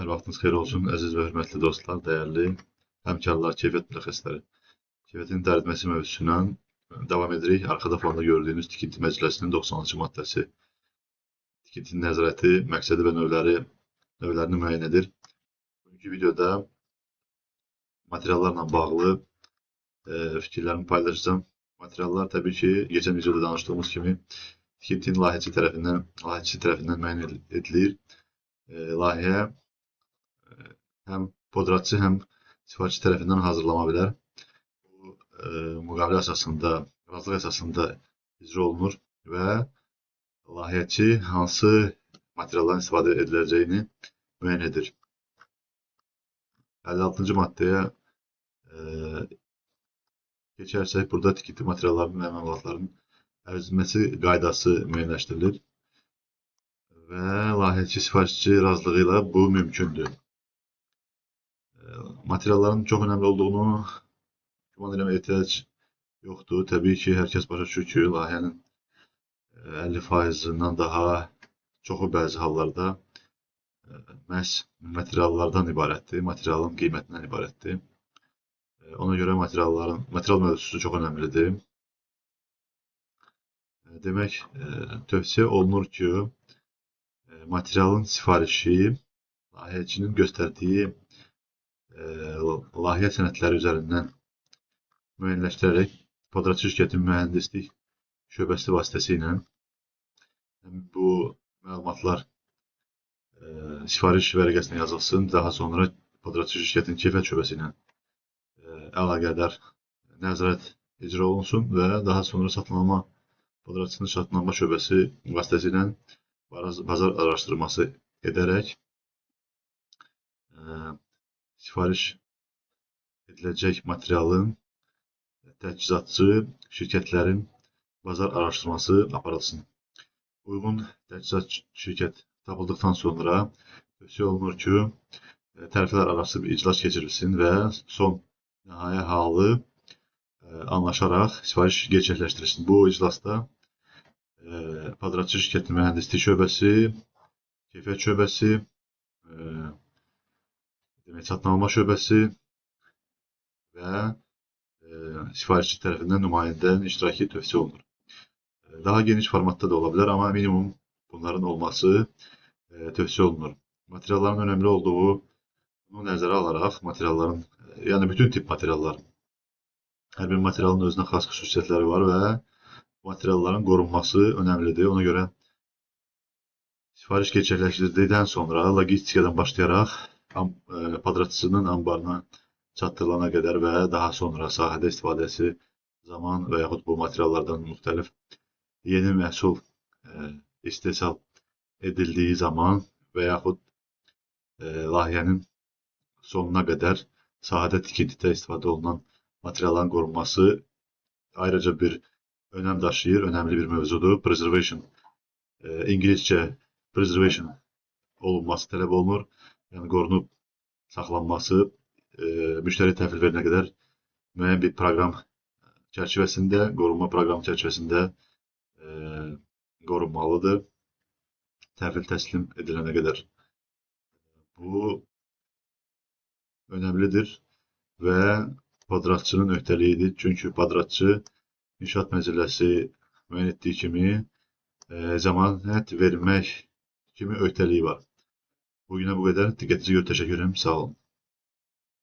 Hər vaxtınız xeyir olsun, əziz və hörmətli dostlar, dəyərli həmkarlar, keyfiyyət mütəxəssisləri. Keyfiyyətin dərdiməsi mövzusundan davam edirik. Arxada fonda gördüyünüz tikinti məcəlləsinin 90-cı maddəsi. Tikintinin nəzarəti, məqsədi və növlərini müəyyən edir. Bugünkü videoda materiallarla bağlı fikirlərimi paylaşacağım. Materiallar təbii ki, geçən videoda danışdığımız kimi tikintinin layihəçi tərəfindən müəyyən edilir. Layihə həm podratçı, həm sifarişçi tərəfindən hazırlana bilər. Bu, müqavilə əsasında, razılıq əsasında icra olunur və layihəçi hansı materialların istifadə ediləcəyini müəyyən edir. 56-cı maddəyə keçərsək, burada tikinti materiallarının və məlumatların ərizməsi qaydası müəyyənləşdirilir və layihəçi, sifarişçi razılığı ilə bu mümkündür. Materialların çox önəmli olduğunu güman eləməyə ehtiyac yoxdur. Təbii ki, hər kəs başa düşür ki, layihənin 50%-dən daha çoxu bəzi hallarda məhz materiallardan ibarətdir, materialın qiymətindən ibarətdir. Ona görə material mövzusu çox önəmlidir. Demək, tövsiyə olunur ki, materialın sifarişi layihəçinin göstərdiyi layihə sənədləri üzərindən müəyyənləşdirərək podratçı şirkətin mühəndislik şöbəsi vasitəsilə bu məlumatlar sifariş vərəqəsinə yazılsın. Daha sonra podratçı şirkətin keyfiyyət şöbəsi ilə əlaqədar nəzarət icra olunsun və daha sonra podratçının satınalma şöbəsi vasitəsilə bazar araşdırması edərək sifariş ediləcək materialın təchizatçı şirkətlərin bazar araşdırması aparılsın. Uyğun təchizat şirkət tapıldıqdan sonra tövsiyə olunur ki, tərəflər arası bir iclas keçirilsin və son nəhayət halı anlaşaraq sifariş gerçəkləşdirilsin. Bu iclasda podratçı şirkətin mühəndislik şöbəsi, keyfiyyət şöbəsi, satın alma şöbəsi və sifarişçi tərəfindən nümayəndənin iştirakı tövsiyə olunur. Daha geniş formatda da ola bilər, amma minimum bunların olması tövsiyə olunur. Materialların önəmli olduğunu nəzərə alaraq, yəni bütün tip materiallar, hər bir materialın özünə xas xüsusiyyətləri var və materialların qorunması önəmlidir. Ona görə sifariş gerçəkləşdirdikdən sonra logistikadan başlayaraq podratçının anbarına çatdırılana qədər və daha sonra sahədə istifadəsi zaman və yaxud bu materiallardan müxtəlif yeni məhsul istehsal edildiyi zaman və yaxud layihənin sonuna qədər sahədə tikintidə istifadə olunan materialların qorunması ayrıca bir önəm daşıyır, önəmli bir mövzudur. Preservation, İngiliscə preservation olunması tələb olunur. Yəni, qorunub saxlanması müştəri təhvil verənə qədər müəyyən bir proqram çərçivəsində, qorunma proqramı çərçivəsində qorunmalıdır. Təhvil təslim edilənə qədər. Bu önəmlidir və podratçının öhdəliyidir. Çünki podratçı inşaat məcəlləsi müəyyən etdiyi kimi zəmanət vermək kimi öhdəliyi var. Bugünə bu qədər. Diqqətinizə görə təşəkkür ederim. Sağ olun.